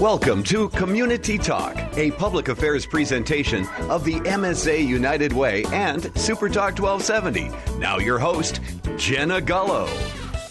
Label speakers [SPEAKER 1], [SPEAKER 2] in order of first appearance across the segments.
[SPEAKER 1] Welcome to Community Talk, a public affairs presentation of the MSA United Way and Super Talk 1270. Now your host, Jenna Gullo.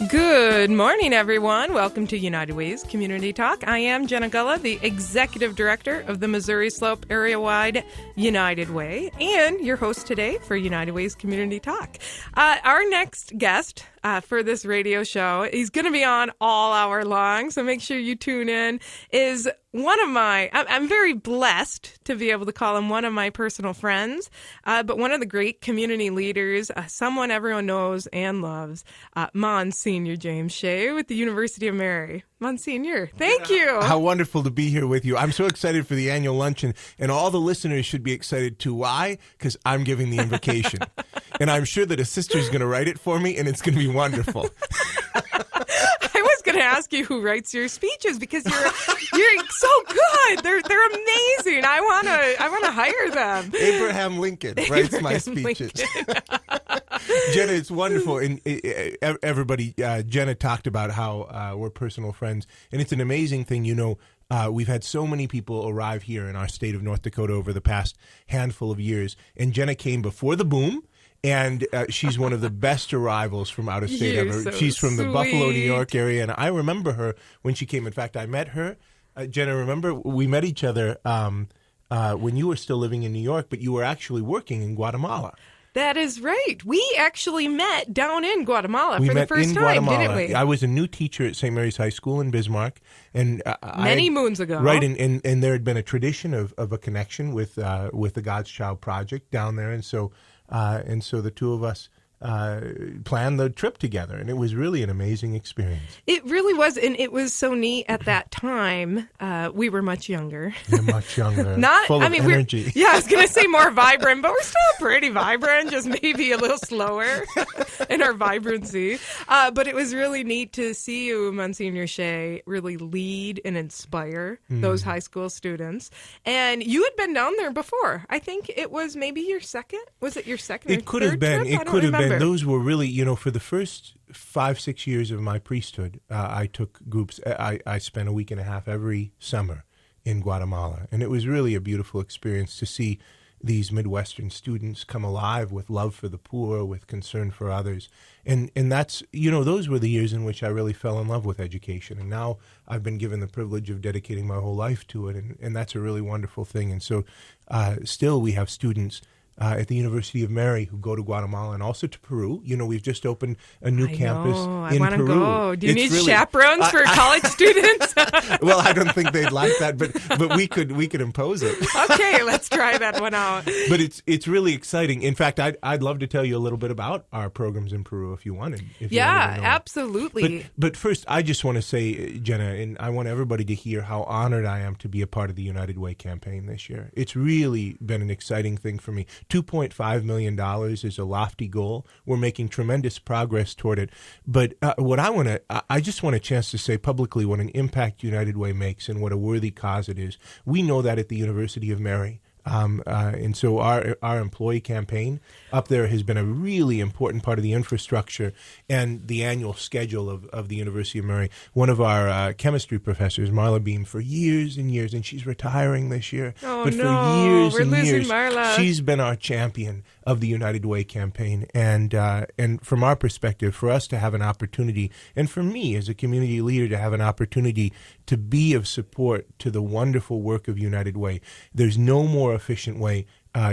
[SPEAKER 2] Good morning, everyone. Welcome to United Way's Community Talk. I am Jenna Gullo, the Executive Director of the Missouri Slope Area-Wide United Way, and your host today for United Way's Community Talk. Our next guest for this radio show, he's going to be on all hour long, so make sure you tune in, is one of my, I'm very blessed to be able to call him one of my personal friends, but one of the great community leaders, someone everyone knows and loves, Msgr. James Shea with the University of Mary. Msgr, thank you.
[SPEAKER 3] How wonderful to be here with you. I'm so excited for the annual luncheon, and all the listeners should be excited too. Why? Because I'm giving the invocation. And I'm sure that a sister's going to write it for me, and it's going to be wonderful.
[SPEAKER 2] I was going to ask you who writes your speeches because you're so good. They're amazing. I want to hire them.
[SPEAKER 3] Abraham Lincoln writes my speeches. Jenna, it's wonderful. And everybody, Jenna talked about how we're personal friends. And it's an amazing thing. You know, we've had so many people arrive here in our state of North Dakota over the past handful of years. And Jenna came before the boom. And she's one of the best arrivals from out of state ever.
[SPEAKER 2] So
[SPEAKER 3] she's from the
[SPEAKER 2] sweet.
[SPEAKER 3] Buffalo, New York area. And I remember her when she came. In fact, I met her. Jenna, remember we met each other when you were still living in New York, but you were actually working in Guatemala.
[SPEAKER 2] That is right. We actually met down in Guatemala for the first time,
[SPEAKER 3] Guatemala.
[SPEAKER 2] didn't we?
[SPEAKER 3] I was a new teacher at St. Mary's High School in Bismarck, and
[SPEAKER 2] Many moons ago.
[SPEAKER 3] Right, and there had been a tradition of a connection with the God's Child Project down there, and so the two of us planned the trip together, and it was really an amazing experience.
[SPEAKER 2] It really was, and it was so neat at that time. We were much younger.
[SPEAKER 3] You're much younger. Full of energy.
[SPEAKER 2] I was going to say more vibrant, but we're still pretty vibrant, just maybe a little slower in our vibrancy. But it was really neat to see you, Msgr. Shea, really lead and inspire those high school students. And you had been down there before. I think it was maybe your second. Was it your second or
[SPEAKER 3] It could have
[SPEAKER 2] third
[SPEAKER 3] been.
[SPEAKER 2] trip?
[SPEAKER 3] It could have been. Those were really, you know, for the first 5-6 years of my priesthood, I took groups. I spent a week and a half every summer in Guatemala. And it was really a beautiful experience to see these Midwestern students come alive with love for the poor, with concern for others. And that's, you know, those were the years in which I really fell in love with education. And now I've been given the privilege of dedicating my whole life to it. And that's a really wonderful thing. And so still we have students at the University of Mary who go to Guatemala and also to Peru. You know, we've just opened a new campus in Peru.
[SPEAKER 2] I want to go. Do you need chaperones for college students?
[SPEAKER 3] Well, I don't think they'd like that, but we could impose it.
[SPEAKER 2] Okay, let's try that one out.
[SPEAKER 3] But it's really exciting. In fact, I'd love to tell you a little bit about our programs in Peru if you wanted.
[SPEAKER 2] Absolutely.
[SPEAKER 3] But first, I just want to say, Jenna, and I want everybody to hear how honored I am to be a part of the United Way campaign this year. It's really been an exciting thing for me. $2.5 million is a lofty goal. We're making tremendous progress toward it. But I just want a chance to say publicly what an impact United Way makes and what a worthy cause it is. We know that at the University of Mary. And so our employee campaign up there has been a really important part of the infrastructure and the annual schedule of the University of Mary. One of our chemistry professors, Marla Beam, for years and years, and she's retiring this year.
[SPEAKER 2] Oh,
[SPEAKER 3] but
[SPEAKER 2] no.
[SPEAKER 3] for years
[SPEAKER 2] We're
[SPEAKER 3] and
[SPEAKER 2] losing
[SPEAKER 3] years,
[SPEAKER 2] Marla.
[SPEAKER 3] she's been our champion of the United Way campaign. And from our perspective, for us to have an opportunity, and for me as a community leader to have an opportunity to be of support to the wonderful work of United Way, there's no more efficient way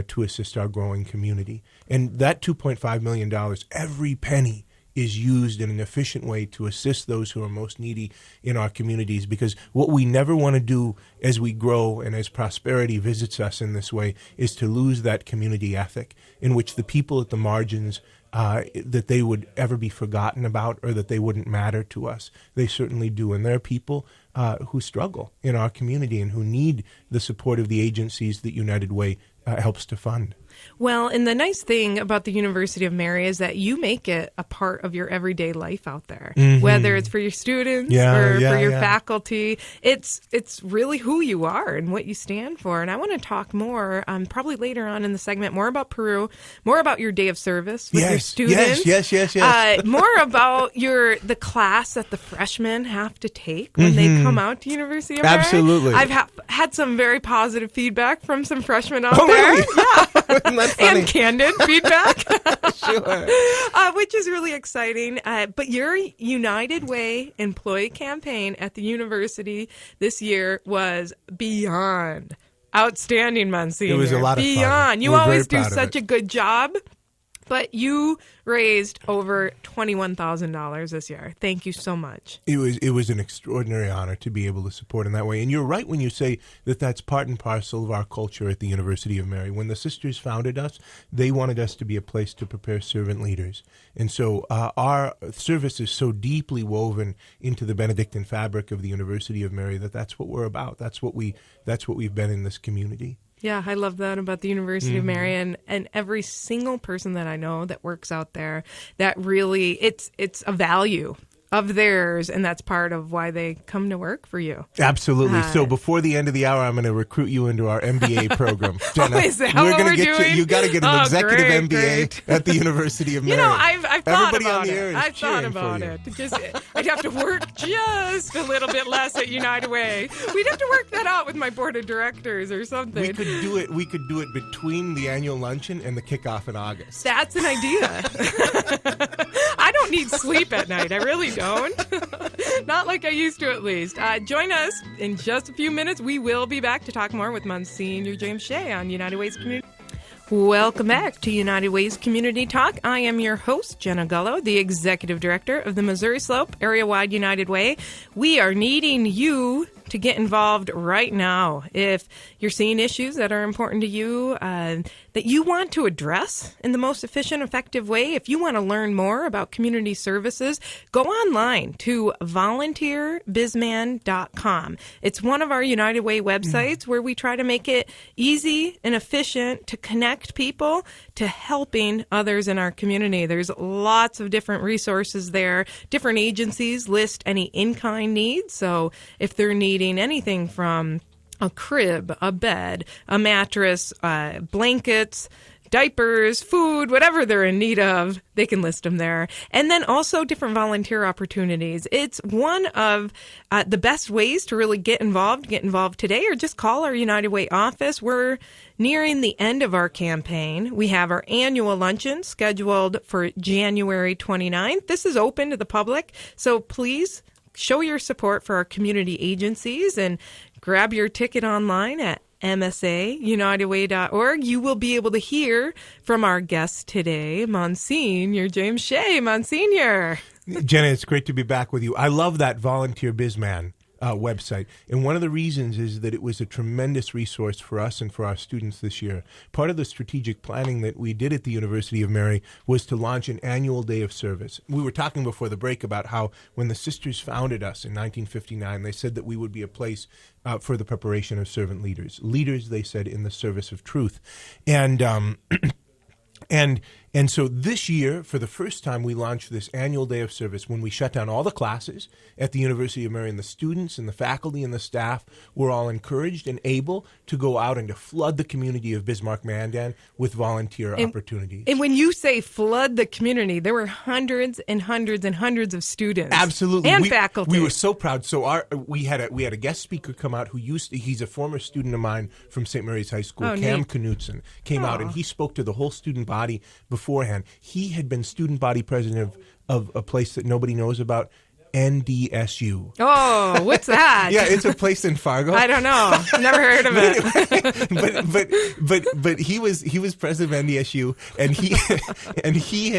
[SPEAKER 3] to assist our growing community. And that $2.5 million, every penny is used in an efficient way to assist those who are most needy in our communities, because what we never want to do as we grow and as prosperity visits us in this way is to lose that community ethic in which the people at the margins that they would ever be forgotten about or that they wouldn't matter to us. They certainly do. And there are people who struggle in our community and who need the support of the agencies that United Way helps to fund.
[SPEAKER 2] Well, and the nice thing about the University of Mary is that you make it a part of your everyday life out there, whether it's for your students or for your faculty. It's really who you are and what you stand for. And I want to talk more, probably later on in the segment, more about Peru, more about your day of service with your students. Yes. More about the class that the freshmen have to take when they come out to University of Mary.
[SPEAKER 3] Absolutely.
[SPEAKER 2] I've had some very positive feedback from some freshmen out there.
[SPEAKER 3] Really?
[SPEAKER 2] Yeah. And candid feedback.
[SPEAKER 3] Sure.
[SPEAKER 2] Which is really exciting. But your United Way employee campaign at the university this year was beyond outstanding, Monsignor.
[SPEAKER 3] It was a lot of fun.
[SPEAKER 2] Beyond. You always do such a good job. But you raised over $21,000 this year. Thank you so much.
[SPEAKER 3] It was an extraordinary honor to be able to support in that way. And you're right when you say that that's part and parcel of our culture at the University of Mary. When the sisters founded us, they wanted us to be a place to prepare servant leaders. And so our service is so deeply woven into the Benedictine fabric of the University of Mary that's what we're about. That's what we've been in this community.
[SPEAKER 2] Yeah, I love that about the University of Mary, and every single person that I know that works out there, that really, it's a value of theirs, and that's part of why they come to work for you.
[SPEAKER 3] Absolutely. So before the end of the hour, I'm going to recruit you into our MBA program. Jenna,
[SPEAKER 2] is that what we're doing?
[SPEAKER 3] You got to get an executive MBA at the University of Mary.
[SPEAKER 2] You know, I've thought
[SPEAKER 3] Everybody
[SPEAKER 2] about
[SPEAKER 3] on the air
[SPEAKER 2] it.
[SPEAKER 3] is
[SPEAKER 2] I've thought about
[SPEAKER 3] cheering for
[SPEAKER 2] it. I'd have to work just a little bit less at United Way. We'd have to work that out with my board of directors or something.
[SPEAKER 3] We could do it between the annual luncheon and the kickoff in August.
[SPEAKER 2] That's an idea. I don't need sleep at night. I really don't. Not like I used to, at least. Join us in just a few minutes. We will be back to talk more with Monsignor James Shea on United Way's Community. Welcome back to United Way's Community Talk. I am your host, Jenna Gullo, the Executive Director of the Missouri Slope Area-Wide United Way. We are needing you to get involved right now. If you're seeing issues that are important to you, that you want to address in the most efficient, effective way, if you want to learn more about community services, go online to volunteerbizman.com. It's one of our United Way websites where we try to make it easy and efficient to connect people to helping others in our community. There's lots of different resources there. Different agencies list any in-kind needs. So if they're needing anything from a crib, a bed, a mattress, blankets, diapers, food, whatever they're in need of, they can list them there. And then also different volunteer opportunities. It's one of the best ways to really get involved today, or just call our United Way office. We're nearing the end of our campaign. We have our annual luncheon scheduled for January 29th. This is open to the public, so please show your support for our community agencies and grab your ticket online at msaunitedway.org. You will be able to hear from our guest today, Monsignor James Shea. Monsignor.
[SPEAKER 3] Jenna, it's great to be back with you. I love that Volunteer Bizman website. And one of the reasons is that it was a tremendous resource for us and for our students this year. Part of the strategic planning that we did at the University of Mary was to launch an annual day of service. We were talking before the break about how when the sisters founded us in 1959, they said that we would be a place for the preparation of servant leaders. Leaders, they said, in the service of truth. And so this year, for the first time, we launched this annual day of service when we shut down all the classes at the University of Mary, and the students and the faculty and the staff were all encouraged and able to go out and to flood the community of Bismarck-Mandan with volunteer opportunities.
[SPEAKER 2] And when you say flood the community, there were hundreds and hundreds and hundreds of students.
[SPEAKER 3] Absolutely.
[SPEAKER 2] And faculty.
[SPEAKER 3] We were so proud. So we had a guest speaker come out he's a former student of mine from St. Mary's High School, Cam Knutson, came out and he spoke to the whole student body beforehand. He had been student body president of a place that nobody knows about, NDSU.
[SPEAKER 2] Oh, what's that?
[SPEAKER 3] Yeah, it's a place in Fargo.
[SPEAKER 2] I don't know. Never heard of it.
[SPEAKER 3] but he was president of NDSU, and he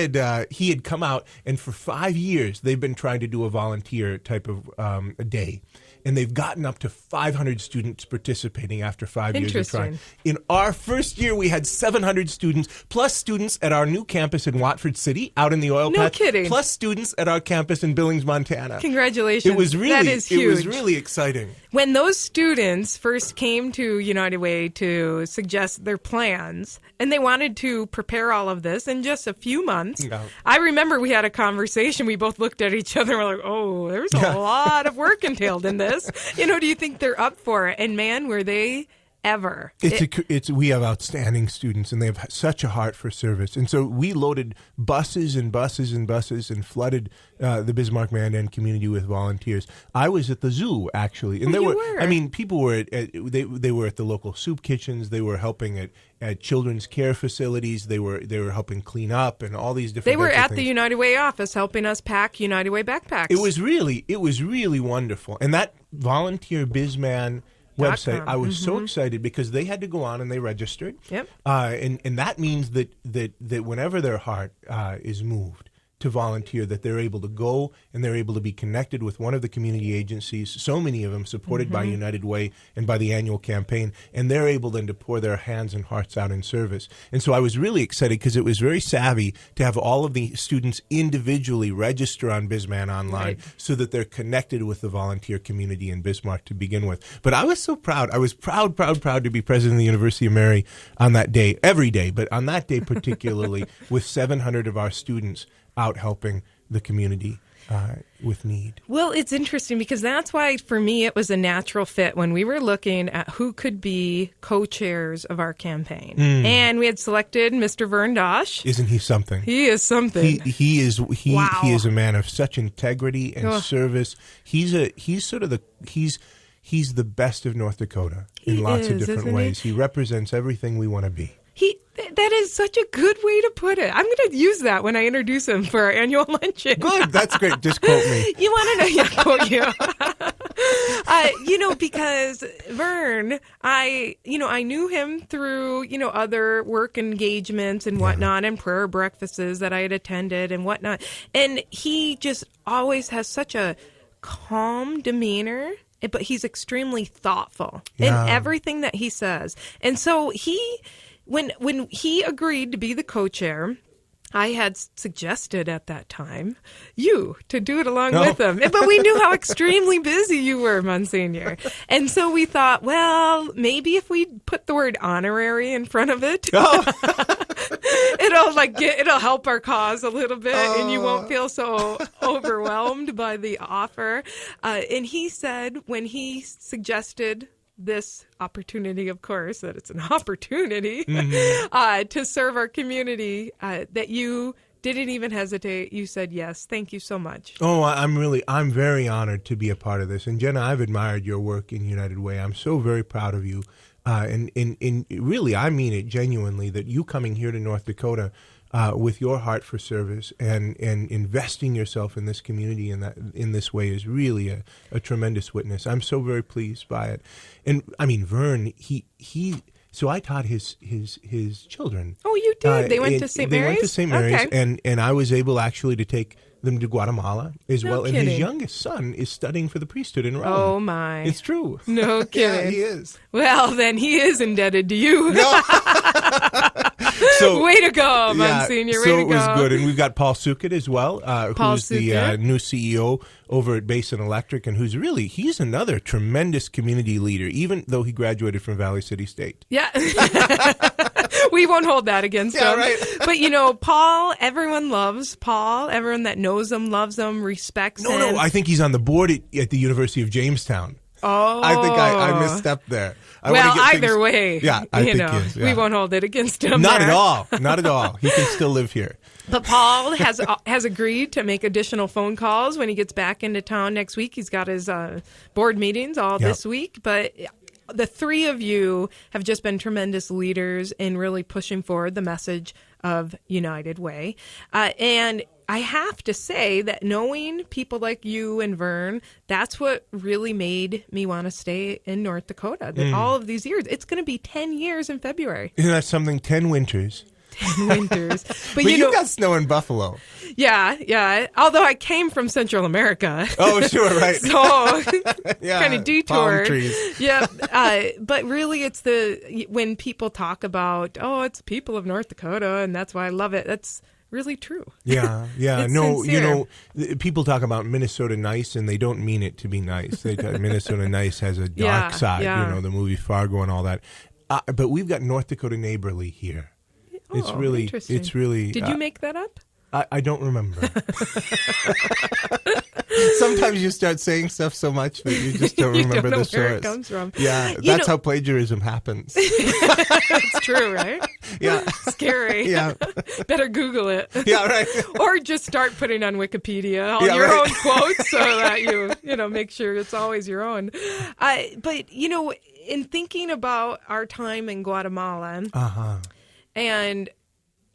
[SPEAKER 3] had come out, and for 5 years they've been trying to do a volunteer type of a day. And they've gotten up to 500 students participating after 5 years of trying. In our first year, we had 700 students, plus students at our new campus in Watford City, out in the oil patch.
[SPEAKER 2] No kidding.
[SPEAKER 3] Plus students at our campus in Billings, Montana.
[SPEAKER 2] Congratulations.
[SPEAKER 3] That is huge. It was really exciting.
[SPEAKER 2] when those students first came to United Way to suggest their plans, and they wanted to prepare all of this in just a few months, I remember we had a conversation. We both looked at each other and were like, oh, there's a lot of work entailed in this. Do you think they're up for it? And man, were they ever.
[SPEAKER 3] We have outstanding students, and they have such a heart for service. And so we loaded buses and buses and buses and flooded the Bismarck-Mandan community with volunteers. I was at the zoo, actually, and people were they were at the local soup kitchens. They were helping at children's care facilities. They were helping clean up and all these different.
[SPEAKER 2] They were at the United Way office helping us pack United Way backpacks.
[SPEAKER 3] It was really wonderful, and that volunteer BizMan website, I was so excited because they had to go on and they registered.
[SPEAKER 2] Yep.
[SPEAKER 3] And that means that whenever their heart is moved to volunteer, that they're able to go and they're able to be connected with one of the community agencies, so many of them supported by United Way and by the annual campaign, and they're able then to pour their hands and hearts out in service. And so I was really excited because it was very savvy to have all of the students individually register on BizMan online so that they're connected with the volunteer community in Bismarck to begin with. But I was so proud. I was proud to be president of the University of Mary on that day, every day, but on that day particularly with 700 of our students out helping the community with need.
[SPEAKER 2] Well, it's interesting because that's why, for me, it was a natural fit when we were looking at who could be co-chairs of our campaign. And we had selected Mr. Vern Dosh.
[SPEAKER 3] Isn't he something?
[SPEAKER 2] He is something.
[SPEAKER 3] He is a man of such integrity and service. He's the best of North Dakota in lots of different ways. He represents everything we want to be.
[SPEAKER 2] That is such a good way to put it. I'm going to use that when I introduce him for our annual luncheon.
[SPEAKER 3] Good. That's great. Just quote me.
[SPEAKER 2] You want to know? Yeah, quote you. Because Vern, I knew him through, other work engagements and whatnot and prayer breakfasts that I had attended and whatnot. And he just always has such a calm demeanor, but he's extremely thoughtful in everything that he says. And so when he agreed to be the co-chair, I had suggested at that time you to do it along with him. But we knew how extremely busy you were, Msgr. And so we thought, well, maybe if we put the word honorary in front of it, it'll help our cause a little bit, and you won't feel so overwhelmed by the offer. And he said, when he suggested this opportunity, of course, that it's an opportunity to serve our community, that you didn't even hesitate. You said yes. Thank you so much.
[SPEAKER 3] Oh, I'm very honored to be a part of this. And Jenna, I've admired your work in United Way. I'm so very proud of you. And really, I mean it genuinely, that you coming here to North Dakota with your heart for service and investing yourself in this community in this way is really a tremendous witness. I'm so very pleased by it. And I mean, Vern, so I taught his children.
[SPEAKER 2] Oh, you did? They went to St. Mary's?
[SPEAKER 3] They went to St. Mary's, okay. and I was able actually to take them to Guatemala as well.
[SPEAKER 2] Kidding.
[SPEAKER 3] And his youngest son is studying for the priesthood in Rome.
[SPEAKER 2] Oh, my.
[SPEAKER 3] It's true.
[SPEAKER 2] No kidding.
[SPEAKER 3] Yeah, he is.
[SPEAKER 2] Well, then he is indebted to you.
[SPEAKER 3] No. So,
[SPEAKER 2] way to go, Msgr. Way to go.
[SPEAKER 3] So it was good. And we've got Paul Sukut as well, who's the new CEO over at Basin Electric, and he's another tremendous community leader, even though he graduated from Valley City State.
[SPEAKER 2] Yeah. We won't hold that against him.
[SPEAKER 3] Right.
[SPEAKER 2] But, Paul, everyone loves Paul. Everyone that knows him, loves him, respects him.
[SPEAKER 3] No, I think he's on the board at the University of Jamestown.
[SPEAKER 2] Oh.
[SPEAKER 3] I think I misstepped there.
[SPEAKER 2] Either way.
[SPEAKER 3] Yeah, I think he is. Yeah.
[SPEAKER 2] We won't hold it against him.
[SPEAKER 3] Not at all. Not at all. He can still live here.
[SPEAKER 2] But Paul has agreed to make additional phone calls when he gets back into town next week. He's got his board meetings this week. But the three of you have just been tremendous leaders in really pushing forward the message of United Way. And I have to say that knowing people like you and Vern, that's what really made me want to stay in North Dakota. That all of these years, it's going to be 10 years in February.
[SPEAKER 3] Isn't that something? 10 winters.
[SPEAKER 2] 10 winters.
[SPEAKER 3] But you got snow in Buffalo.
[SPEAKER 2] Yeah. Although I came from Central America.
[SPEAKER 3] Oh, sure, right.
[SPEAKER 2] So kind of detoured.
[SPEAKER 3] Palm trees.
[SPEAKER 2] Yeah. But really, it's when people talk about, it's people of North Dakota, and that's why I love it. That's really true.
[SPEAKER 3] Yeah.
[SPEAKER 2] It's
[SPEAKER 3] No,
[SPEAKER 2] sincere.
[SPEAKER 3] people talk about Minnesota nice, and they don't mean it to be nice. Minnesota nice has a dark side,
[SPEAKER 2] yeah.
[SPEAKER 3] the movie Fargo and all that. But we've got North Dakota neighborly here. It's really,
[SPEAKER 2] interesting.
[SPEAKER 3] it's really.
[SPEAKER 2] Did you make that up?
[SPEAKER 3] I don't remember. Sometimes you start saying stuff so much that you just don't
[SPEAKER 2] You
[SPEAKER 3] remember
[SPEAKER 2] don't know
[SPEAKER 3] the
[SPEAKER 2] where
[SPEAKER 3] source.
[SPEAKER 2] it comes from.
[SPEAKER 3] Yeah, that's how plagiarism happens.
[SPEAKER 2] It's true, right?
[SPEAKER 3] Yeah.
[SPEAKER 2] Scary.
[SPEAKER 3] Yeah.
[SPEAKER 2] Better Google it.
[SPEAKER 3] Yeah, right.
[SPEAKER 2] Or just start putting on Wikipedia all
[SPEAKER 3] Yeah,
[SPEAKER 2] your
[SPEAKER 3] right.
[SPEAKER 2] own quotes so that you make sure it's always your own. But, in thinking about our time in Guatemala, and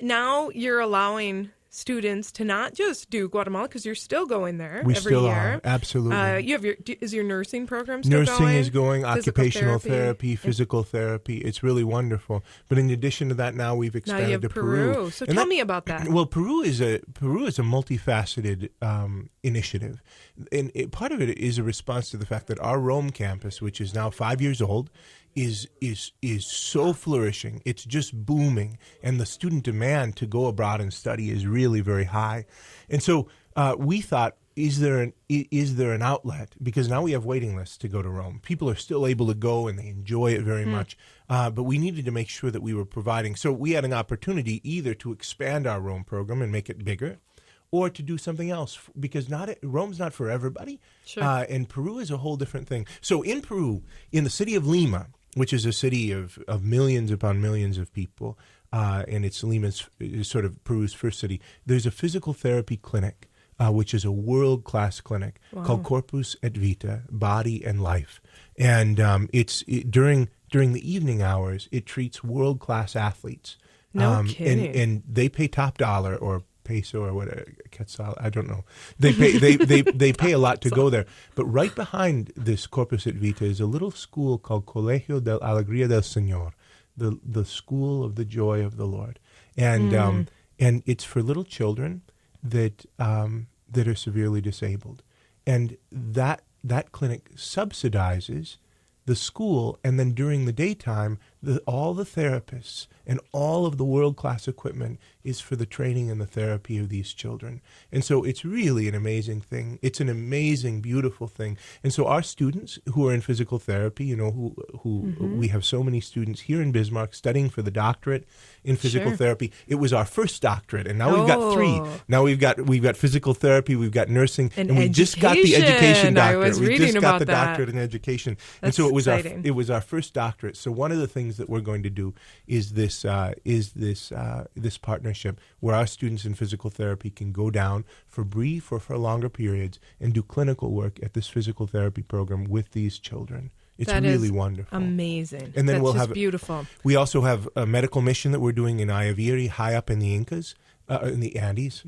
[SPEAKER 2] now you're allowing students to not just do Guatemala, because you're still going there
[SPEAKER 3] We
[SPEAKER 2] every
[SPEAKER 3] still
[SPEAKER 2] year.
[SPEAKER 3] are, absolutely.
[SPEAKER 2] You have is your nursing program still
[SPEAKER 3] Nursing
[SPEAKER 2] going?
[SPEAKER 3] is going,
[SPEAKER 2] Physical
[SPEAKER 3] occupational therapy, physical therapy. It's really wonderful. But in addition to that, now we've
[SPEAKER 2] Now
[SPEAKER 3] expanded
[SPEAKER 2] you have
[SPEAKER 3] to
[SPEAKER 2] Peru. So
[SPEAKER 3] And
[SPEAKER 2] tell me about that.
[SPEAKER 3] Well, Peru is a multifaceted initiative, and part of it is a response to the fact that our Rome campus, which is now 5 years old, is so flourishing. It's just booming, and the student demand to go abroad and study is really very high. And so we thought, is there an outlet? Because now we have waiting lists to go to Rome. People are still able to go, and they enjoy it very much. But we needed to make sure that we were providing. So we had an opportunity either to expand our Rome program and make it bigger, or to do something else, because Rome's not for everybody.
[SPEAKER 2] Sure.
[SPEAKER 3] And Peru is a whole different thing. So in Peru, in the city of Lima, which is a city of millions upon millions of people, and it's Lima's is sort of Peru's first city, there's a physical therapy clinic, which is a world-class clinic called Corpus et Vita, Body and Life. And during the evening hours, it treats world-class athletes.
[SPEAKER 2] No kidding.
[SPEAKER 3] And they pay top dollar, or peso, or what, quetzal, I don't know. They pay a lot to go there. But right behind this Corpus et Vita is a little school called Colegio de Alegría del Señor, the school of the joy of the Lord, and it's for little children that are severely disabled, and that clinic subsidizes the school, and then during the daytime, all the therapists and all of the world-class equipment is for the training and the therapy of these children. And so it's really an amazing thing. It's an amazing, beautiful thing. And so our students who are in physical therapy, who we have so many students here in Bismarck studying for the doctorate in physical therapy. It was our first doctorate, and now we've got 3. Now we've got physical therapy, we've got nursing, and we just got the education doctorate.
[SPEAKER 2] I was reading
[SPEAKER 3] we just got
[SPEAKER 2] about
[SPEAKER 3] the
[SPEAKER 2] that.
[SPEAKER 3] doctorate in education.
[SPEAKER 2] That's
[SPEAKER 3] and so
[SPEAKER 2] exciting.
[SPEAKER 3] it was our first doctorate. So one of the things that we're going to do is this partnership where our students in physical therapy can go down for brief or for longer periods and do clinical work at this physical therapy program with these children. It's really wonderful.
[SPEAKER 2] Amazing.
[SPEAKER 3] And then
[SPEAKER 2] That's
[SPEAKER 3] we'll
[SPEAKER 2] just
[SPEAKER 3] have
[SPEAKER 2] beautiful.
[SPEAKER 3] We also have a medical mission that we're doing in Ayaviri, high up in the Incas, in the Andes,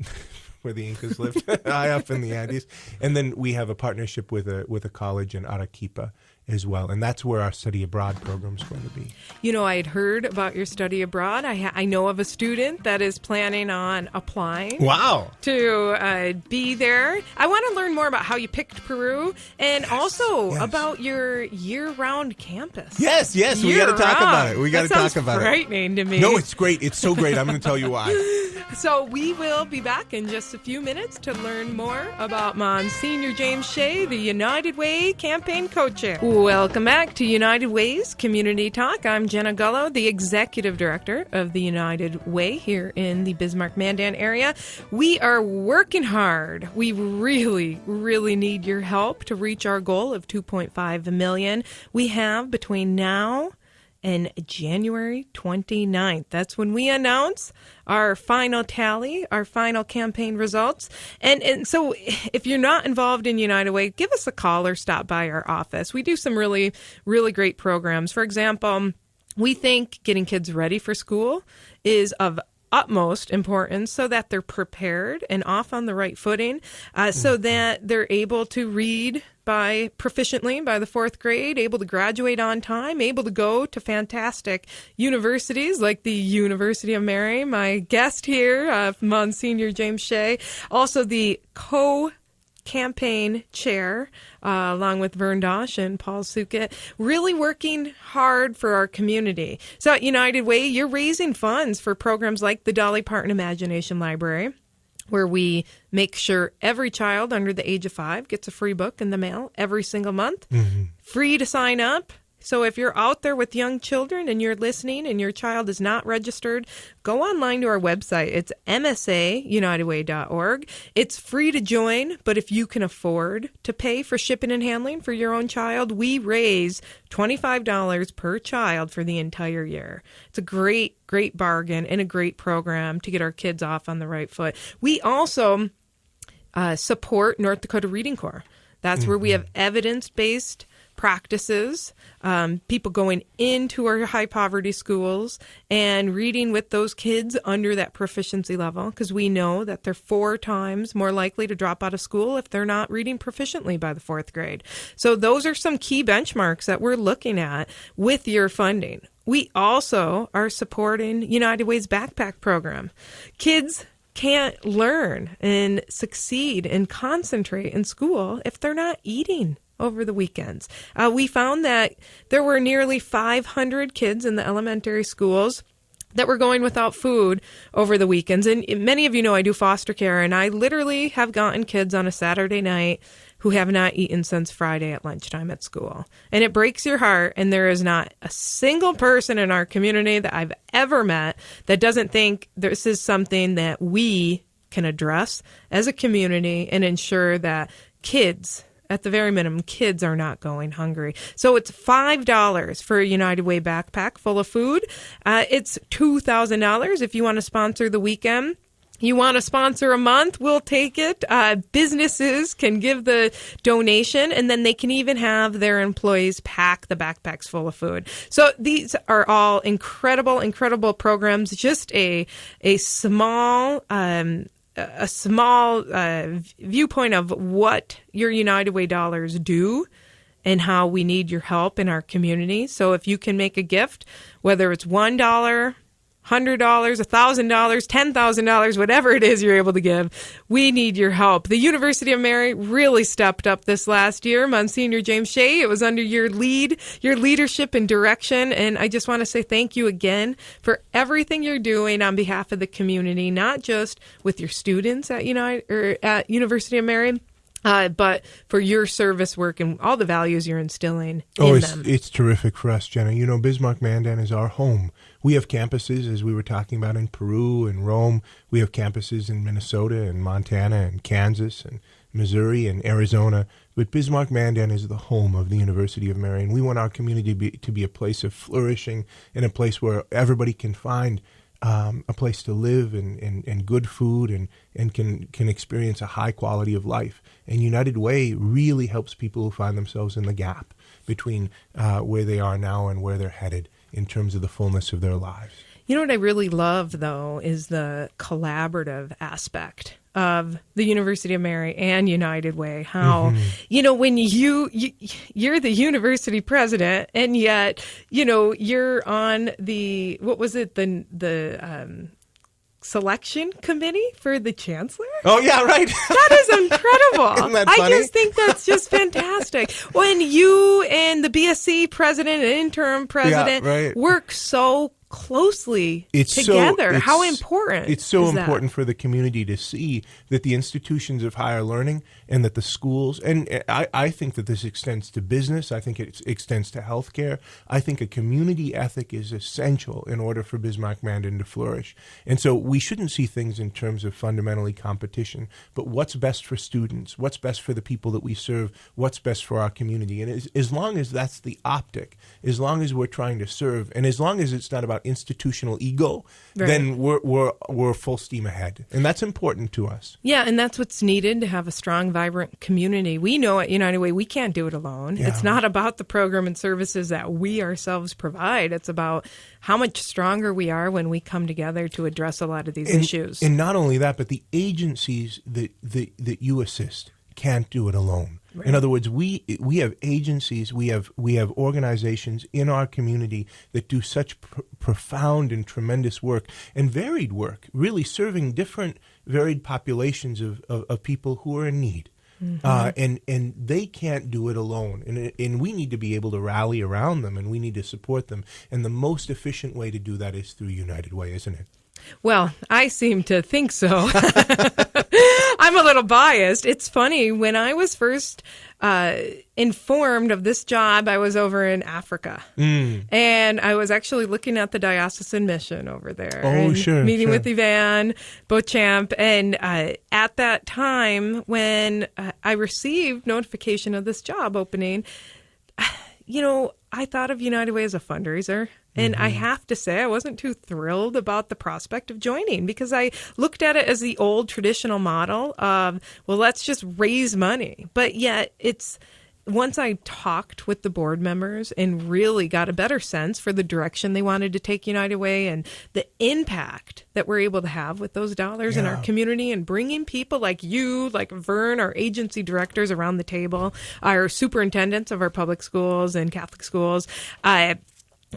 [SPEAKER 3] where the Incas lived, high up in the Andes. And then we have a partnership with a college in Arequipa as well, and that's where our study abroad program is going to be.
[SPEAKER 2] I had heard about your study abroad. I know of a student that is planning on applying.
[SPEAKER 3] Wow!
[SPEAKER 2] To be there. I want to learn more about how you picked Peru, and also about your year-round campus.
[SPEAKER 3] Yes, we got to talk about it. We got to talk about it.
[SPEAKER 2] Frightening to me.
[SPEAKER 3] No, it's great. It's so great. I'm going to tell you why.
[SPEAKER 2] So we will be back in just a few minutes to learn more about Msgr. James Shea, the United Way campaign co-chair. Welcome back to United Way's Community Talk. I'm Jenna Gullo, the Executive Director of the United Way here in the Bismarck-Mandan area. We are working hard. We really, really need your help to reach our goal of 2.5 million. We have between now and January 29th. That's when we announce our final tally, our final campaign results. And so if you're not involved in United Way, give us a call or stop by our office. We do some really, really great programs. For example, we think getting kids ready for school is of utmost importance so that they're prepared and off on the right footing, so that they're able to read proficiently by the 4th grade, able to graduate on time, able to go to fantastic universities like the University of Mary, my guest here, Msgr. James Shea, also the campaign chair, along with Vern Dosh and Paul Sukit, really working hard for our community. So at United Way, you're raising funds for programs like the Dolly Parton Imagination Library, where we make sure every child under the age of 5 gets a free book in the mail every single month, free to sign up. So if you're out there with young children and you're listening and your child is not registered, go online to our website. It's msaunitedway.org. It's free to join, but if you can afford to pay for shipping and handling for your own child, we raise $25 per child for the entire year. It's a great bargain and a great program to get our kids off on the right foot. We also support North Dakota Reading Corps. That's where we have evidence-based practices, people going into our high poverty schools and reading with those kids under that proficiency level, because we know that they're 4 times more likely to drop out of school if they're not reading proficiently by the 4th grade. So those are some key benchmarks that we're looking at with your funding. We also are supporting United Way's backpack program. Kids can't learn and succeed and concentrate in school if they're not eating over the weekends. We found that there were nearly 500 kids in the elementary schools that were going without food over the weekends. And many of you know I do foster care, and I literally have gotten kids on a Saturday night who have not eaten since Friday at lunchtime at school. And it breaks your heart, and there is not a single person in our community that I've ever met that doesn't think this is something that we can address as a community and ensure that kids, at the very minimum, kids are not going hungry. So it's $5 for a United Way backpack full of food. It's $2,000 if you want to sponsor the weekend. You want to sponsor a month, we'll take it. Businesses can give the donation, and then they can even have their employees pack the backpacks full of food. So these are all incredible, incredible programs. Just a small viewpoint of what your United Way dollars do and how we need your help in our community. So if you can make a gift, whether it's $1, $100, $1,000, $10,000, whatever it is you're able to give, we need your help. The University of Mary really stepped up this last year. Monsignor James Shea, it was under your leadership and direction. And I just want to say thank you again for everything you're doing on behalf of the community, not just with your students at University of Mary, but for your service work and all the values you're instilling in them.
[SPEAKER 3] It's terrific for us, Jenna. You know, Bismarck-Mandan is our home. We have campuses, as we were talking about, in Peru and Rome. We have campuses in Minnesota and Montana and Kansas and Missouri and Arizona. But Bismarck-Mandan is the home of the University of Mary, and we want our community to be a place of flourishing and a place where everybody can find a place to live and good food and can experience a high quality of life. And United Way really helps people who find themselves in the gap between where they are now and where they're headed in terms of the fullness of their lives.
[SPEAKER 2] You know what I really love, though, is the collaborative aspect of the University of Mary and United Way. How, you know, when you're the university president, and yet, you know, you're on the, what was it, the selection committee for the chancellor?
[SPEAKER 3] Oh, yeah, right.
[SPEAKER 2] That is incredible.
[SPEAKER 3] Isn't that funny?
[SPEAKER 2] I just think that's just fantastic. When you and the BSC president and interim president work so closely together. How important
[SPEAKER 3] it's so
[SPEAKER 2] is
[SPEAKER 3] important
[SPEAKER 2] that?
[SPEAKER 3] For the community to see that the institutions of higher learning and that the schools, and I think that this extends to business, I think it extends to healthcare. I think a community ethic is essential in order for Bismarck-Mandan to flourish. And so we shouldn't see things in terms of fundamentally competition, but what's best for students, what's best for the people that we serve, what's best for our community. And as long as that's the optic, as long as we're trying to serve, and as long as it's not about institutional ego, then we're full steam ahead, and that's important to us. Yeah,
[SPEAKER 2] and that's what's needed to have a strong, vibrant community. We know at United Way we can't do it alone. Yeah. It's not about the program and services that we ourselves provide. It's about how much stronger we are when we come together to address a lot of these issues.
[SPEAKER 3] And not only that, but the agencies that you assist can't do it alone. Right. In other words, we have agencies, we have organizations in our community that do such profound and tremendous work and varied work, really serving different varied populations of people who are in need. and they can't do it alone. And we need to be able to rally around them, and we need to support them. And the most efficient way to do that is through United Way, isn't it?
[SPEAKER 2] Well, I seem to think so. I'm a little biased. It's funny, when I was first informed of this job, I was over in Africa. And I was actually looking at the diocesan mission over there. Meeting with Yvonne Beauchamp. And at that time, when I received notification of this job opening, I thought of United Way as a fundraiser. And I have to say, I wasn't too thrilled about the prospect of joining, because I looked at it as the old traditional model of, well, let's just raise money. But yet once I talked with the board members and really got a better sense for the direction they wanted to take United Way and the impact that we're able to have with those dollars in our community, and bringing people like you, like Vern, our agency directors around the table, our superintendents of our public schools and Catholic schools,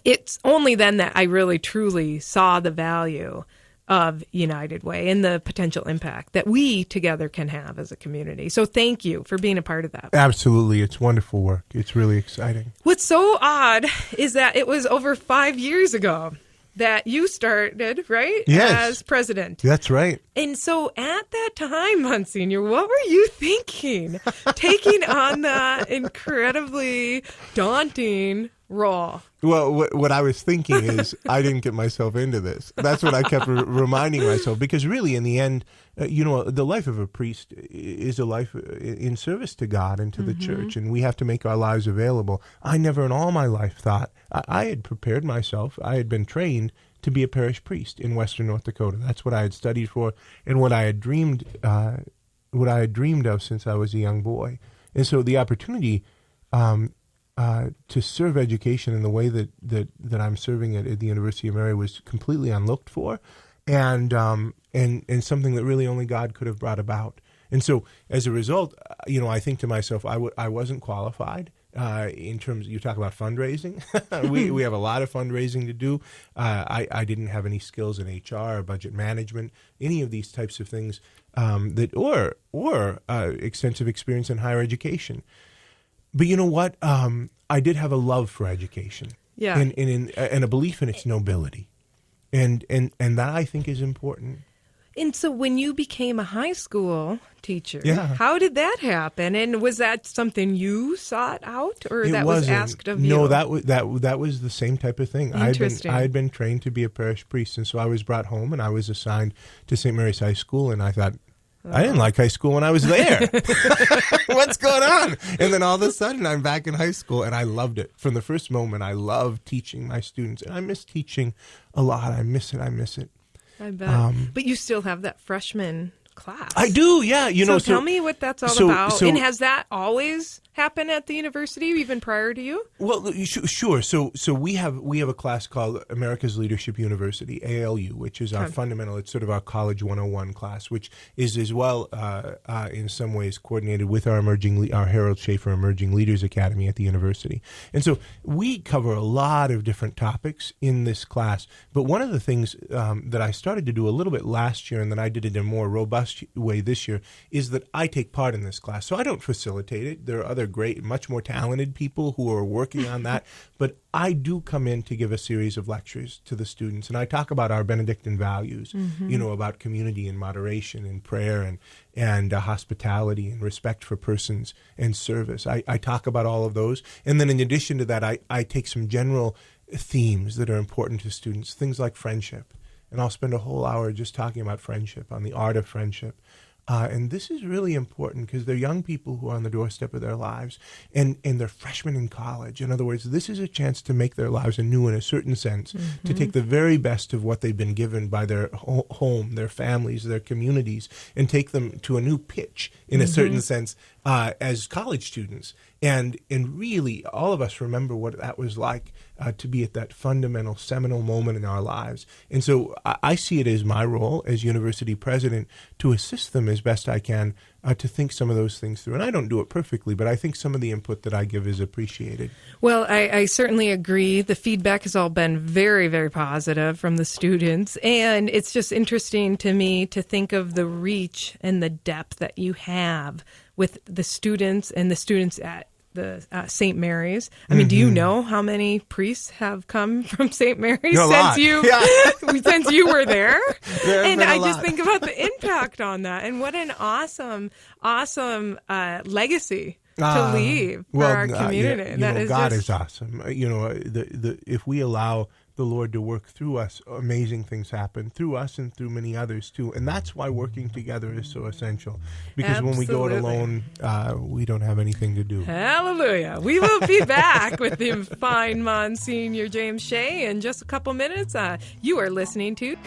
[SPEAKER 2] it's only then that I really truly saw the value of United Way and the potential impact that we together can have as a community. So thank you for being a part of that.
[SPEAKER 3] Absolutely. It's wonderful work. It's really exciting.
[SPEAKER 2] What's so odd is that it was over 5 years ago that you started, right?
[SPEAKER 3] Yes.
[SPEAKER 2] As president.
[SPEAKER 3] That's right.
[SPEAKER 2] And so at that time, Monsignor, what were you thinking? Taking on that incredibly daunting role.
[SPEAKER 3] Well, what I was thinking is I didn't get myself into this. That's what I kept reminding myself, because really in the end, the life of a priest is a life in service to God and to the church, and we have to make our lives available. I never in all my life thought, I had prepared myself, I had been trained to be a parish priest in Western North Dakota. That's what I had studied for and what I had dreamed of since I was a young boy. And so the opportunity to serve education in the way that I'm serving it at the University of Mary was completely unlooked for, and something that really only God could have brought about. And so as a result, I think to myself, I wasn't qualified. In terms, you talk about fundraising, we have a lot of fundraising to do. I didn't have any skills in HR or budget management, any of these types of things, or extensive experience in higher education. But you know what? I did have a love for education, and a belief in its nobility, and that I think is important.
[SPEAKER 2] And so when you became a high school teacher,
[SPEAKER 3] how
[SPEAKER 2] did that happen? And was that something you sought out, or that was asked of you?
[SPEAKER 3] No, that was the same type of thing. I had been trained to be a parish priest, and so I was brought home and I was assigned to St. Mary's High School, and I thought, I didn't like high school when I was there. What's going on? And then all of a sudden I'm back in high school, and I loved it. From the first moment, I loved teaching my students, and I miss teaching a lot. I miss it.
[SPEAKER 2] I bet. But you still have that freshman class.
[SPEAKER 3] I do, yeah.
[SPEAKER 2] So tell me what that's all about. And has that always happened at the university, even prior to you?
[SPEAKER 3] Well, sure. So we have a class called America's Leadership University, ALU, which is our fundamental. It's sort of our College 101 class, which is as well in some ways coordinated with our Harold Schaefer Emerging Leaders Academy at the university. And so we cover a lot of different topics in this class. But one of the things that I started to do a little bit last year, and then I did it in a more robust way this year, is that I take part in this class. So I don't facilitate it. There are other great, much more talented people who are working on that. But I do come in to give a series of lectures to the students, and I talk about our Benedictine values, about community and moderation and prayer and hospitality and respect for persons and service. I talk about all of those. And then in addition to that, I take some general themes that are important to students, things like friendship. And I'll spend a whole hour just talking about friendship, on the art of friendship. And this is really important because they're young people who are on the doorstep of their lives, and they're freshmen in college. In other words, this is a chance to make their lives anew in a certain sense, to take the very best of what they've been given by their home, their families, their communities, and take them to a new pitch in a certain sense as college students. And really, all of us remember what that was like to be at that fundamental, seminal moment in our lives. And so I see it as my role as university president to assist them as best I can to think some of those things through. And I don't do it perfectly, but I think some of the input that I give is appreciated.
[SPEAKER 2] Well, I certainly agree. The feedback has all been very, very positive from the students. And it's just interesting to me to think of the reach and the depth that you have with the students and the students at the St. Mary's. I mean, do you know how many priests have come from St. Mary's since you were there? And I just think about the impact on that, and what an awesome legacy to leave for our community.
[SPEAKER 3] God is awesome. If we allow the Lord to work through us, amazing things happen through us and through many others too. And that's why working together is so essential. Because when we go it alone, we don't have anything to do.
[SPEAKER 2] Hallelujah. We will be back with the fine Monsignor James Shea in just a couple minutes. You are listening to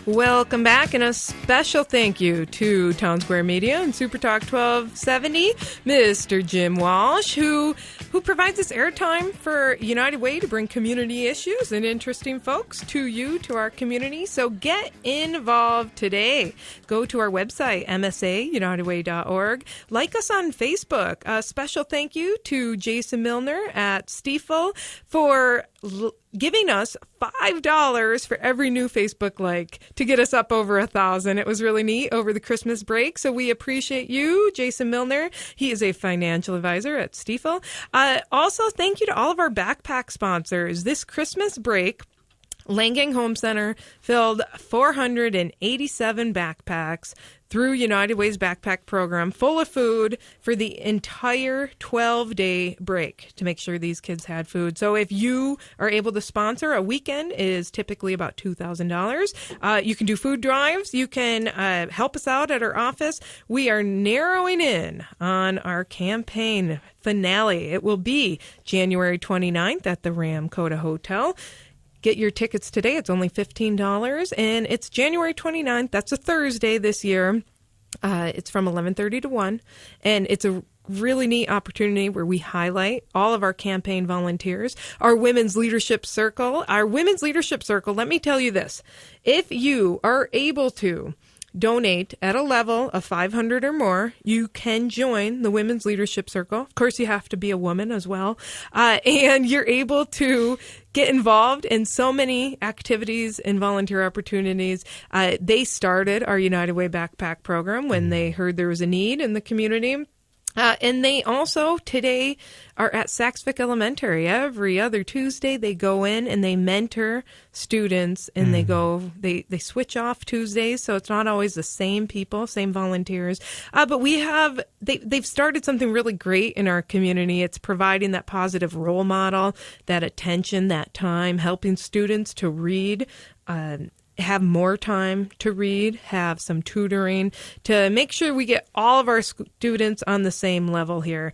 [SPEAKER 2] Welcome back, and a special thank you to Town Square Media and Super Talk 1270, Mr. Jim Walsh, who provides us airtime for United Way to bring community issues and interesting folks to you, to our community. So get involved today. Go to our website, msaunitedway.org. Like us on Facebook. A special thank you to Jason Milner at Stiefel for giving us $5 for every new Facebook like to get us up over 1,000. It was really neat over the Christmas break, so we appreciate you, Jason Milner. He is a financial advisor at Stiefel. Also, thank you to all of our backpack sponsors. This Christmas break, Langang Home Center filled 487 backpacks through United Way's backpack program, full of food for the entire 12-day break to make sure these kids had food. So if you are able to sponsor, a weekend is typically about $2,000. You can do food drives. You can help us out at our office. We are narrowing in on our campaign finale. It will be January 29th at the Ramkota Hotel. Get your tickets today. It's only $15, and it's January 29th. That's a Thursday this year. It's from 11:30 to 1, and it's a really neat opportunity where we highlight all of our campaign volunteers, our Women's Leadership Circle. Our Women's Leadership Circle, let me tell you this. If you are able to donate at a level of $500 or more, you can join the Women's Leadership Circle. Of course, you have to be a woman as well. And you're able to get involved in so many activities and volunteer opportunities. They started our United Way backpack program when they heard there was a need in the community. And they also today are at Saxvik Elementary. Every other Tuesday, they go in and they mentor students, and they switch off Tuesdays, so it's not always the same people, same volunteers. But they've started something really great in our community. It's providing that positive role model, that attention, that time, helping students to read, have more time to read, have some tutoring to make sure we get all of our students on the same level here.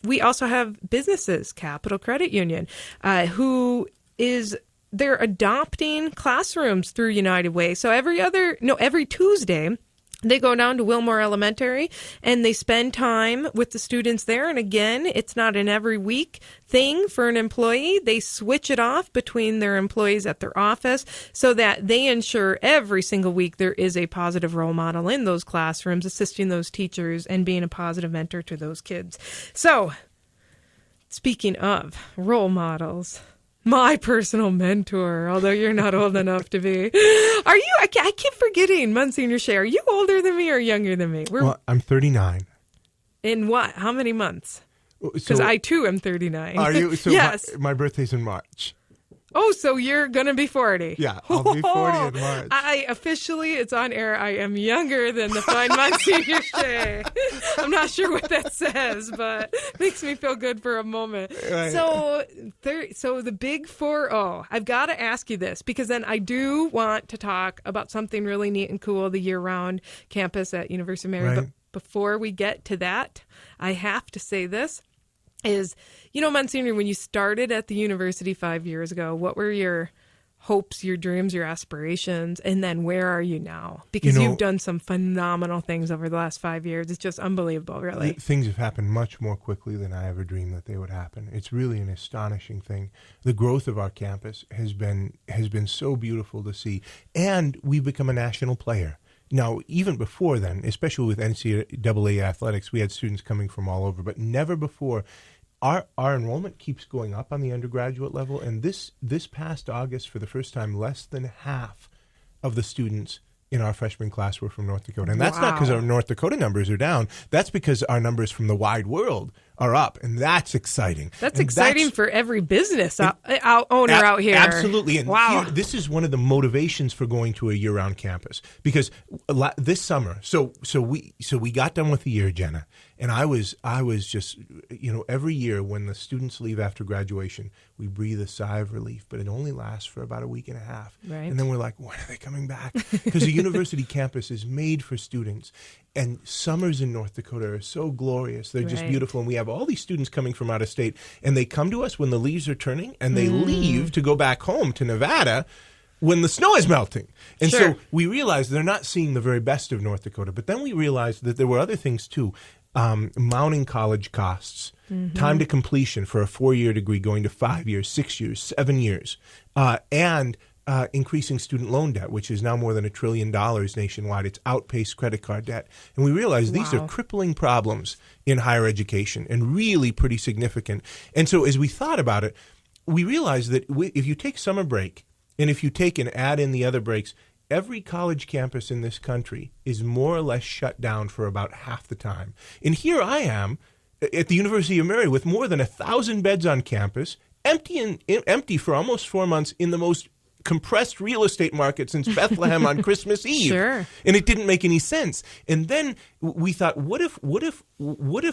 [SPEAKER 2] We also have businesses, Capital Credit Union, they're adopting classrooms through United Way. So every Tuesday, they go down to Wilmore Elementary and they spend time with the students there. And again, it's not an every week thing for an employee. They switch it off between their employees at their office so that they ensure every single week there is a positive role model in those classrooms, assisting those teachers and being a positive mentor to those kids. So, speaking of role models, my personal mentor, although you're not old enough to be. Are you? I keep forgetting, Monsignor Shea. Are you older than me or younger than me?
[SPEAKER 3] Well, I'm 39.
[SPEAKER 2] In what? How many months? Because I, too, am 39.
[SPEAKER 3] Are you? So yes. My birthday's in March.
[SPEAKER 2] Oh, so you're going to be 40.
[SPEAKER 3] Yeah, I'll be 40 in March.
[SPEAKER 2] It's on air, I am younger than the fine Monsignor Shea. I'm not sure what that says, but makes me feel good for a moment. Right. So the big 4-0, I've got to ask you this, because then I do want to talk about something really neat and cool, the year-round campus at University of Mary. Right. But before we get to that, I have to say this. Monsignor, when you started at the university 5 years ago, what were your hopes, your dreams, your aspirations, and then where are you now? Because you've done some phenomenal things over the last 5 years. It's just unbelievable, really.
[SPEAKER 3] Things have happened much more quickly than I ever dreamed that they would happen. It's really an astonishing thing. The growth of our campus has been so beautiful to see, and we've become a national player. Now, even before then, especially with NCAA athletics, we had students coming from all over, but never before. Our enrollment keeps going up on the undergraduate level, and this past August, for the first time, less than half of the students in our freshman class were from North Dakota. And that's not because our North Dakota numbers are down. That's because our numbers from the wide world are up, and that's exciting.
[SPEAKER 2] That's exciting for every business owner out here.
[SPEAKER 3] Absolutely. And here, this is one of the motivations for going to a year-round campus, because this summer, so we got done with the year, Jenna, and I was just, every year when the students leave after graduation, we breathe a sigh of relief, but it only lasts for about a week and a half.
[SPEAKER 2] Right.
[SPEAKER 3] And then we're like, when are they coming back? Because the university campus is made for students. And summers in North Dakota are so glorious. They're just beautiful. And we have all these students coming from out of state. And they come to us when the leaves are turning, and they leave to go back home to Nevada when the snow is melting. And so we realized they're not seeing the very best of North Dakota. But then we realized that there were other things too. Mounting college costs, time to completion for a 4-year degree going to 5 years, 6 years, 7 years, and increasing student loan debt, which is now more than $1 trillion nationwide. It's outpaced credit card debt. And we realize these are crippling problems in higher education and really pretty significant. And so as we thought about it, we realized that if you take summer break and if you take and add in the other breaks, every college campus in this country is more or less shut down for about half the time. And here I am at the University of Mary with more than 1,000 beds on campus, empty for almost 4 months in the most compressed real estate market since Bethlehem on Christmas Eve.
[SPEAKER 2] Sure.
[SPEAKER 3] And it didn't make any sense. And then we thought, what if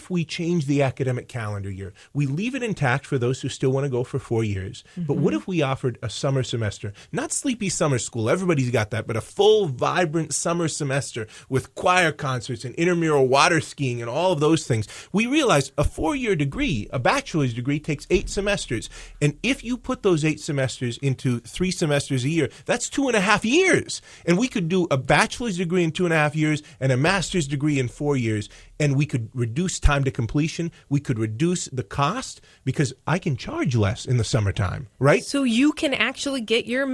[SPEAKER 3] we change the academic calendar year? We leave it intact for those who still want to go for 4 years. But what if we offered a summer semester? Not sleepy summer school, everybody's got that, but a full, vibrant summer semester with choir concerts and intramural water skiing and all of those things. We realized a 4-year degree, a bachelor's degree, takes 8 semesters. And if you put those 8 semesters into 3 semesters a year, that's 2.5 years. And we could do a bachelor's degree in 2.5 years and a master's degree in 4 years. And we could reduce time to completion. We could reduce the cost because I can charge less in the summertime, right?
[SPEAKER 2] So you can actually get your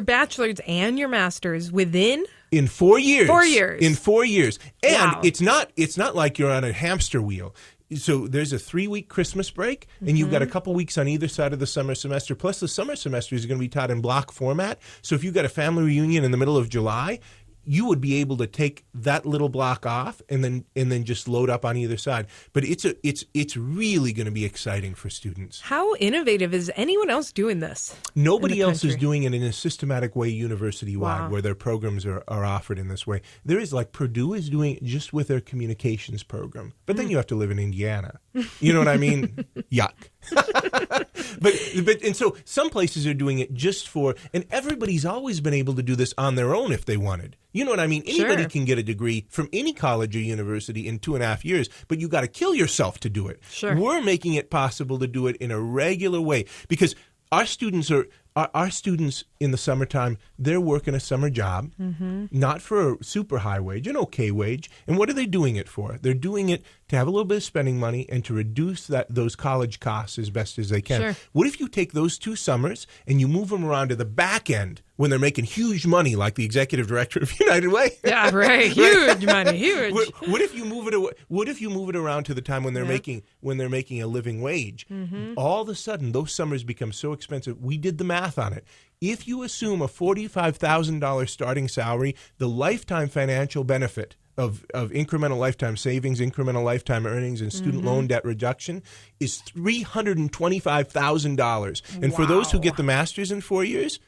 [SPEAKER 2] bachelor's and your master's in
[SPEAKER 3] 4 years.
[SPEAKER 2] 4 years.
[SPEAKER 3] In 4 years. And it's not like you're on a hamster wheel. So there's a 3-week Christmas break, and you've got a couple weeks on either side of the summer semester. Plus, the summer semester is going to be taught in block format. So if you've got a family reunion in the middle of July, you would be able to take that little block off and then just load up on either side. But it's really going to be exciting for students.
[SPEAKER 2] How innovative is anyone else doing this?
[SPEAKER 3] Nobody else is doing it in a systematic way university-wide where their programs are offered in this way. There is, like, Purdue is doing it just with their communications program. But then you have to live in Indiana. You know what I mean? Yuck. And so some places are doing it just for, and everybody's always been able to do this on their own if they wanted. You know what I mean? Anybody can get a degree from any college or university in 2.5 years, but you got to kill yourself to do it.
[SPEAKER 2] Sure.
[SPEAKER 3] We're making it possible to do it in a regular way because our students in the summertime, they're working a summer job, not for a super high wage, an okay wage. And what are they doing it for? They're doing it to have a little bit of spending money and to reduce those college costs as best as they can.
[SPEAKER 2] Sure.
[SPEAKER 3] What if you take those 2 summers and you move them around to the back end when they're making huge money, like the executive director of United Way?
[SPEAKER 2] Yeah, right. Huge money, huge.
[SPEAKER 3] What if you move it? What if you move it around to the time when they're making a living wage? All of a sudden, those summers become so expensive. We did the math on it. If you assume a $45,000 starting salary, the lifetime financial benefit of incremental lifetime savings, incremental lifetime earnings, and student loan debt reduction is $325,000. And for those who get the master's in 4 years,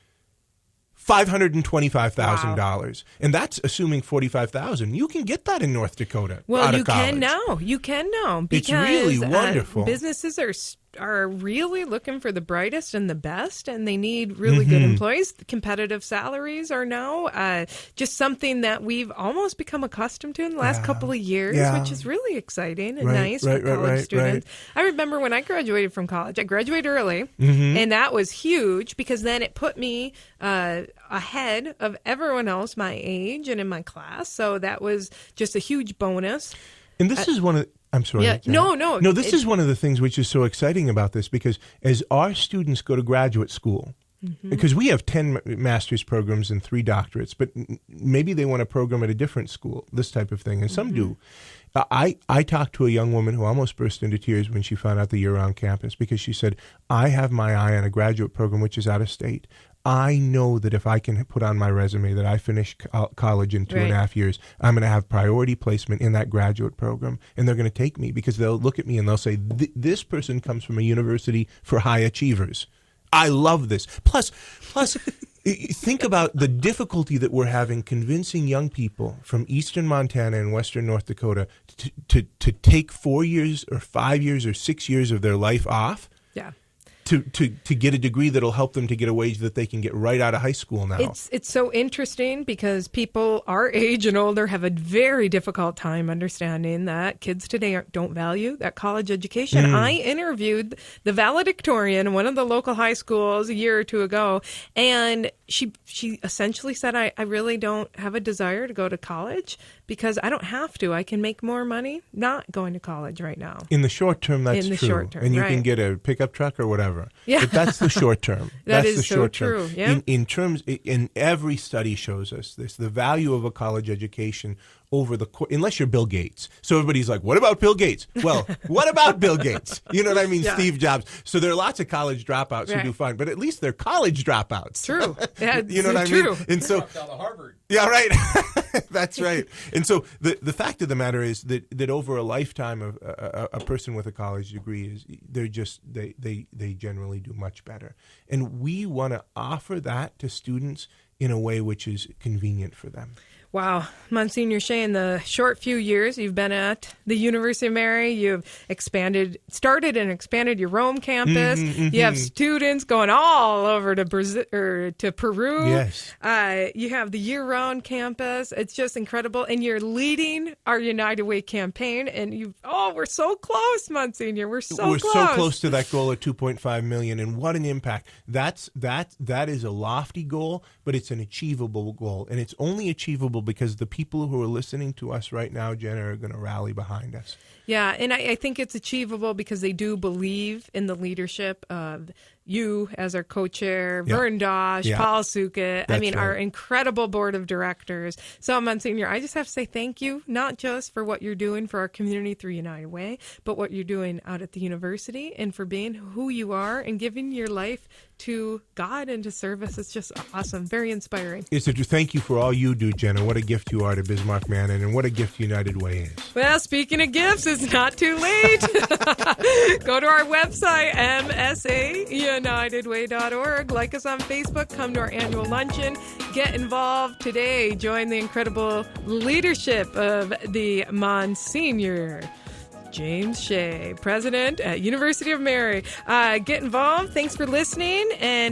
[SPEAKER 3] $525,000. And that's assuming $45,000. You can get that in North Dakota.
[SPEAKER 2] Well, you
[SPEAKER 3] college.
[SPEAKER 2] can now. You can now. Because,
[SPEAKER 3] it's really wonderful.
[SPEAKER 2] Businesses are really looking for the brightest and the best, and they need really good employees. The competitive salaries are now just something that we've almost become accustomed to in the last couple of years, which is really exciting and nice for college students. I remember when I graduated from college, I graduated early, and that was huge because then it put me ahead of everyone else my age and in my class. So that was just a huge bonus.
[SPEAKER 3] And this is one of I'm sorry.
[SPEAKER 2] Yeah, no.
[SPEAKER 3] No, this is one of the things which is so exciting about this because as our students go to graduate school, because we have 10 master's programs and 3 doctorates, but maybe they want a program at a different school, this type of thing, and some do. I talked to a young woman who almost burst into tears when she found out the year-round campus because she said, I have my eye on a graduate program which is out of state. I know that if I can put on my resume that I finished college in 2.5 years, I'm going to have priority placement in that graduate program, and they're going to take me because they'll look at me and they'll say, this person comes from a university for high achievers. I love this. Plus, think about the difficulty that we're having convincing young people from eastern Montana and western North Dakota to take 4 years or 5 years or 6 years of their life off.
[SPEAKER 2] Yeah.
[SPEAKER 3] To get a degree that'll help them to get a wage that they can get right out of high school now.
[SPEAKER 2] It's so interesting because people our age and older have a very difficult time understanding that kids today don't value that college education. I interviewed the valedictorian in one of the local high schools a year or two ago, and she essentially said, I really don't have a desire to go to college because I don't have to. I can make more money not going to college right now.
[SPEAKER 3] In the short term, that's
[SPEAKER 2] in the
[SPEAKER 3] true.
[SPEAKER 2] Short term,
[SPEAKER 3] and you
[SPEAKER 2] right.
[SPEAKER 3] can get a pickup truck or whatever.
[SPEAKER 2] Yeah.
[SPEAKER 3] But that's the short term.
[SPEAKER 2] That
[SPEAKER 3] that's
[SPEAKER 2] is
[SPEAKER 3] the
[SPEAKER 2] so
[SPEAKER 3] short
[SPEAKER 2] true.
[SPEAKER 3] term.
[SPEAKER 2] Yeah.
[SPEAKER 3] In every study shows us this, the value of a college education over the unless you're Bill Gates. So everybody's like, what about Bill Gates? Well, what about Bill Gates? You know what I mean?
[SPEAKER 2] Yeah.
[SPEAKER 3] Steve Jobs. So there are lots of college dropouts who do fine, but at least they're college dropouts.
[SPEAKER 2] True. That's
[SPEAKER 3] you know what I
[SPEAKER 2] true.
[SPEAKER 3] mean? And so
[SPEAKER 4] Dropped out of Harvard.
[SPEAKER 3] Yeah, right. That's right. And so the fact of the matter is that over a lifetime of a person with a college degree is they generally do much better. And we want to offer that to students in a way which is convenient for them.
[SPEAKER 2] Wow. Msgr. Shea, in the short few years you've been at the University of Mary, you've started and expanded your Rome campus. You have students going all over to Brazil or to Peru.
[SPEAKER 3] Yes.
[SPEAKER 2] You have the year-round campus. It's just incredible. And you're leading our United Way campaign. And we're so close, Msgr. We're so
[SPEAKER 3] close to that goal of 2.5 million. And what an impact. That is a lofty goal, but it's an achievable goal. And it's only achievable because the people who are listening to us right now, Jenna, are going to rally behind us.
[SPEAKER 2] Yeah, and I think it's achievable because they do believe in the leadership of you as our co-chair, Vern Dosh, Paul Suket, our incredible board of directors. So, Msgr., I just have to say thank you, not just for what you're doing for our community through United Way, but what you're doing out at the university and for being who you are and giving your life to God and to service. It's just awesome, very inspiring.
[SPEAKER 3] It's a thank you for all you do, Jenna. What a gift you are to Bismarck Manor, and what a gift United Way is.
[SPEAKER 2] Well, speaking of gifts, it's not too late. Go to our website, msaunitedway.org. Like us on Facebook. Come to our annual luncheon. Get involved today. Join the incredible leadership of the Msgr. James Shea, president at University of Mary. Get involved. Thanks for listening. And